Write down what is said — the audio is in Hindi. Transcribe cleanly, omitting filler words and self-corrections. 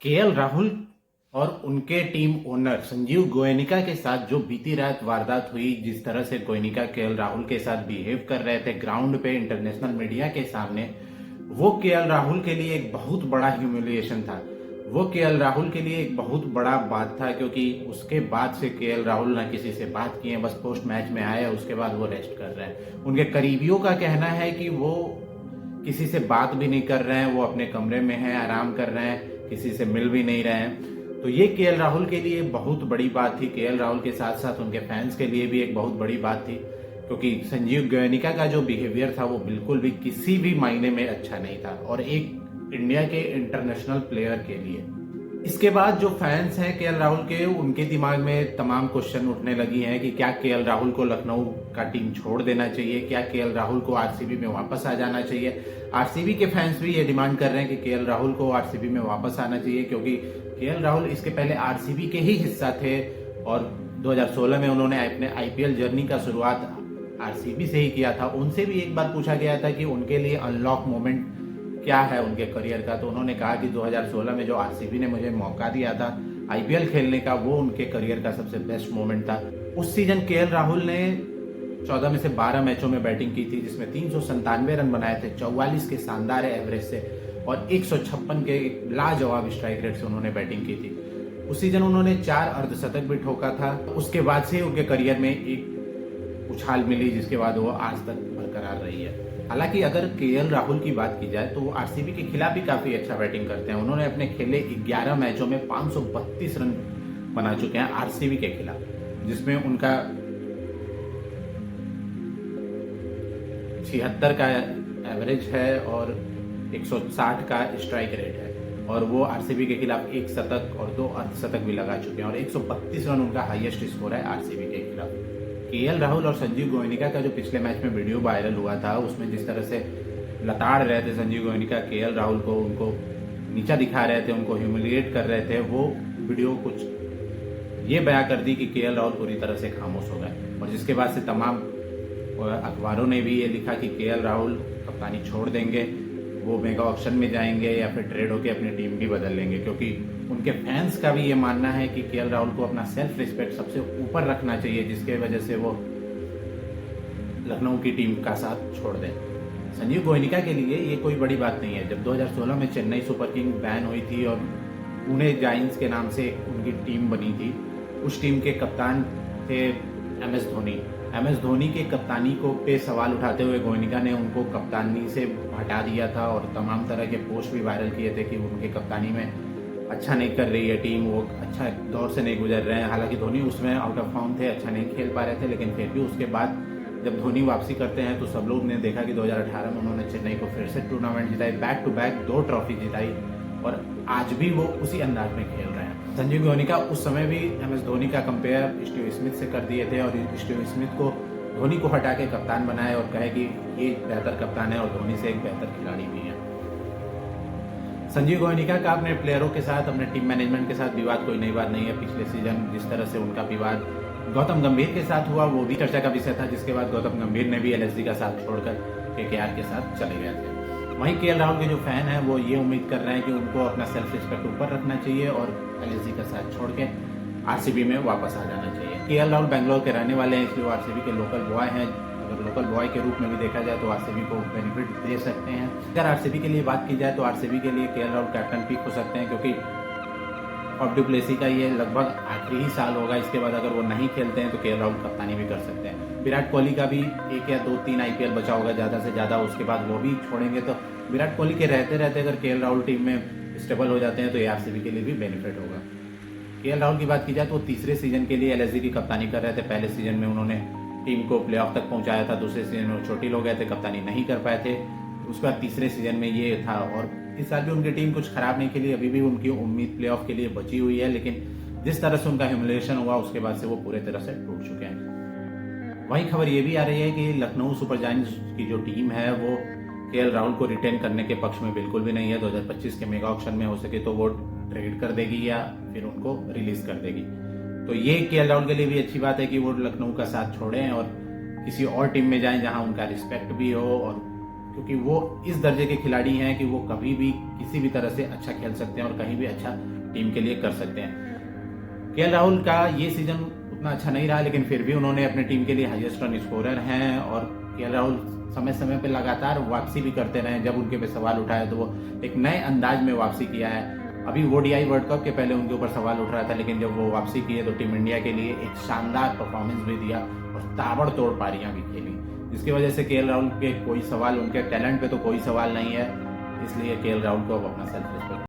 केएल राहुल और उनके टीम ओनर संजीव गोयनिका के साथ जो बीती रात वारदात हुई, जिस तरह से गोयनिका केएल राहुल के साथ बिहेव कर रहे थे ग्राउंड पे इंटरनेशनल मीडिया के सामने, वो केएल राहुल के लिए एक बहुत बड़ा ह्यूमिलिएशन था। वो केएल राहुल के लिए एक बहुत बड़ा बात था, क्योंकि उसके बाद से केएल राहुल ना किसी से बात किए, बस पोस्ट मैच में आए, उसके बाद वो रेस्ट कर रहे हैं। उनके करीबियों का कहना है कि वो किसी से बात भी नहीं कर रहे हैं, वो अपने कमरे में हैं, आराम कर रहे हैं, किसी से मिल भी नहीं रहे हैं। तो ये केएल राहुल के लिए बहुत बड़ी बात थी। केएल राहुल के साथ साथ उनके फैंस के लिए भी एक बहुत बड़ी बात थी, क्योंकि संजीव गोयनिका का जो बिहेवियर था वो बिल्कुल भी किसी भी मायने में अच्छा नहीं था, और एक इंडिया के इंटरनेशनल प्लेयर के लिए। इसके बाद जो फैंस हैं केएल राहुल के, उनके दिमाग में तमाम क्वेश्चन उठने लगी हैं कि क्या केएल राहुल को लखनऊ का टीम छोड़ देना चाहिए, क्या केएल राहुल को आरसीबी में वापस आ जाना चाहिए। आरसीबी के फैंस भी ये डिमांड कर रहे हैं कि केएल राहुल को आरसीबी में वापस आना चाहिए, क्योंकि केएल राहुल इसके पहले आरसीबी के ही हिस्सा थे, और 2016 में उन्होंने अपने आईपीएल जर्नी का शुरुआत आरसीबी से ही किया था। उनसे भी एक बार पूछा गया था कि उनके लिए अनलॉक मोमेंट क्या है उनके करियर का, तो उन्होंने कहा कि 2016 में जो आरसीबी ने मुझे मौका दिया था आईपीएल खेलने का, वो उनके करियर का सबसे बेस्ट मोमेंट था। उस सीजन केएल राहुल ने 14 में से 12 मैचों में बैटिंग की थी, जिसमें 397 रन बनाए थे, 44 के शानदार एवरेज से, और 156 के लाजवाब स्ट्राइक रेट से उन्होंने बैटिंग की थी। उस सीजन उन्होंने 4 अर्धशतक भी ठोका था। उसके बाद से उनके करियर में एक उछाल मिली, जिसके बाद वो आज तक बरकरार रही है। हालांकि अगर केएल राहुल की बात की जाए तो वो आरसीबी के खिलाफ भी काफी अच्छा बैटिंग करते हैं। उन्होंने अपने खेले 11 मैचों में 532 रन बना चुके हैं आरसीबी के खिलाफ, जिसमें उनका 76 का एवरेज है और 160 का स्ट्राइक रेट है, और वो आरसीबी के खिलाफ 1 शतक और 2 अर्धशतक भी लगा चुके हैं, और 132 रन उनका हाईएस्ट स्कोर है आरसीबी के खिलाफ। केएल राहुल और संजीव गोयनिका का जो पिछले मैच में वीडियो वायरल हुआ था, उसमें जिस तरह से लताड़ रहे थे संजीव गोयनिका केएल राहुल को, उनको नीचा दिखा रहे थे, उनको ह्यूमिलिएट कर रहे थे, वो वीडियो कुछ ये बयां कर दी कि केएल राहुल पूरी तरह से खामोश हो गए। और जिसके बाद से तमाम अखबारों ने भी ये लिखा कि केएल राहुल कप्तानी छोड़ देंगे, वो मेगा ऑक्शन में जाएंगे या फिर ट्रेड होकर अपनी टीम भी बदल लेंगे, क्योंकि उनके फैंस का भी ये मानना है कि केएल राहुल को अपना सेल्फ रिस्पेक्ट सबसे ऊपर रखना चाहिए, जिसके वजह से वो लखनऊ की टीम का साथ छोड़ दें। संजीव गोयनिका के लिए ये कोई बड़ी बात नहीं है। जब 2016 में चेन्नई सुपर किंग बैन हुई थी और पुणे जायंट्स के नाम से उनकी टीम बनी थी, उस टीम के कप्तान थे एमएस धोनी। एमएस धोनी के कप्तानी को पे सवाल उठाते हुए गोयनिका ने उनको कप्तानी से हटा दिया था, और तमाम तरह के पोस्ट भी वायरल किए थे कि उनके कप्तानी में अच्छा नहीं कर रही है टीम, वो अच्छा दौर से नहीं गुजर रहे हैं। हालांकि धोनी उसमें आउट ऑफ फॉर्म थे, अच्छा नहीं खेल पा रहे थे, लेकिन फिर भी उसके बाद जब धोनी वापसी करते हैं तो सब लोग ने देखा कि 2018 में उन्होंने चेन्नई को फिर से टूर्नामेंट जिताई, बैक टू बैक 2 ट्रॉफी जिताई, और आज भी वो उसी अंदाज में खेल रहे हैं। संजीव गोयनिका उस समय भी एमएस धोनी का कंपेयर स्टीव स्मिथ से कर दिए थे, और स्टीव स्मिथ को धोनी को हटा के कप्तान बनाए और कहे कि ये बेहतर कप्तान है और धोनी से एक बेहतर खिलाड़ी भी है। संजीव गोयनिका का अपने प्लेयरों के साथ, अपने टीम मैनेजमेंट के साथ विवाद कोई नई बात नहीं है। पिछले सीजन जिस तरह से उनका विवाद गौतम गंभीर के साथ हुआ, वो भी चर्चा का विषय था, जिसके बाद गौतम गंभीर ने भी एलएसजी का साथ छोड़कर केकेआर के साथ चले गए थे। वहीं केएल राहुल के जो फैन हैं वो ये उम्मीद कर रहे हैं कि उनको अपना सेल्फ रिस्पेक्ट ऊपर रखना चाहिए और एलएसजी का साथ छोड़ के आरसीबी में वापस आ जाना चाहिए। केएल राहुल बेंगलोर के रहने वाले हैं, इसलिए वो आरसीबी के लोकल बॉय हैं। अगर लोकल बॉय के रूप में भी देखा जाए तो आरसीबी को बेनिफिट दे सकते हैं। अगर आरसीबी के लिए बात की जाए तो आरसीबी के लिए केएल राहुल कैप्टन पिक हो सकते हैं, क्योंकि ऑफ डू प्लेसी का ये लगभग आखिरी ही साल होगा। इसके बाद अगर वो नहीं खेलते हैं तो केएल राहुल कप्तानी भी कर सकते हैं। विराट कोहली का भी 1 या 2-3 आईपीएल बचा होगा ज़्यादा से ज़्यादा, उसके बाद वो भी छोड़ेंगे। तो विराट कोहली के रहते रहते अगर केएल राहुल टीम में स्टेबल हो जाते हैं तो ये आरसीबी के लिए भी बेनिफिट होगा। केएल राहुल की बात की जाए तो तीसरे सीजन के लिए एलएसजी की कप्तानी कर रहे थे। पहले सीजन में उन्होंने टीम को प्लेऑफ तक पहुंचाया था, दूसरे सीजन में वो चोटिल हो गए थे, कप्तानी नहीं कर पाए थे। उसके बाद तीसरे सीजन में ये था, और इस साल भी उनकी टीम कुछ खराब नहीं खेली। अभी भी उनकी उम्मीद प्लेऑफ के लिए बची हुई है, लेकिन जिस तरह से उनका ह्यूमिलिएशन हुआ उसके बाद से वो पूरे तरह से टूट चुके हैं। वहीं खबर ये भी आ रही है कि लखनऊ सुपर जायंट्स की जो टीम है वो केएल राहुल को रिटेन करने के पक्ष में बिल्कुल भी नहीं है। 2025 के मेगा ऑक्शन में हो सके तो वो ट्रेड कर देगी या फिर उनको रिलीज कर देगी। तो ये केएल राहुल के लिए भी अच्छी बात है कि वो लखनऊ का साथ छोड़ें और किसी और टीम में जाएं जहां उनका रिस्पेक्ट भी हो, और क्योंकि वो इस दर्जे के खिलाड़ी हैं कि वो कभी भी किसी भी तरह से अच्छा खेल सकते हैं और कहीं भी अच्छा टीम के लिए कर सकते हैं। केएल राहुल का ये सीजन उतना अच्छा नहीं रहा, लेकिन फिर भी उन्होंने अपने टीम के लिए हाईएस्ट रन स्कोरर हैं। और केएल राहुल समय समय पे लगातार वापसी भी करते रहे। जब उनके पे सवाल उठाए तो वो एक नए अंदाज में वापसी किया है। अभी ओडीआई वर्ल्ड कप के पहले उनके ऊपर सवाल उठ रहा था, लेकिन जब वो वापसी किए तो टीम इंडिया के लिए एक शानदार परफॉर्मेंस भी दिया और ताबड़तोड़ पारियां भी खेली, जिसकी वजह से केएल राहुल के कोई सवाल, उनके टैलेंट पे तो कोई सवाल नहीं है। इसलिए केएल राहुल को अब अपना सेल्फ रिस्पेक्ट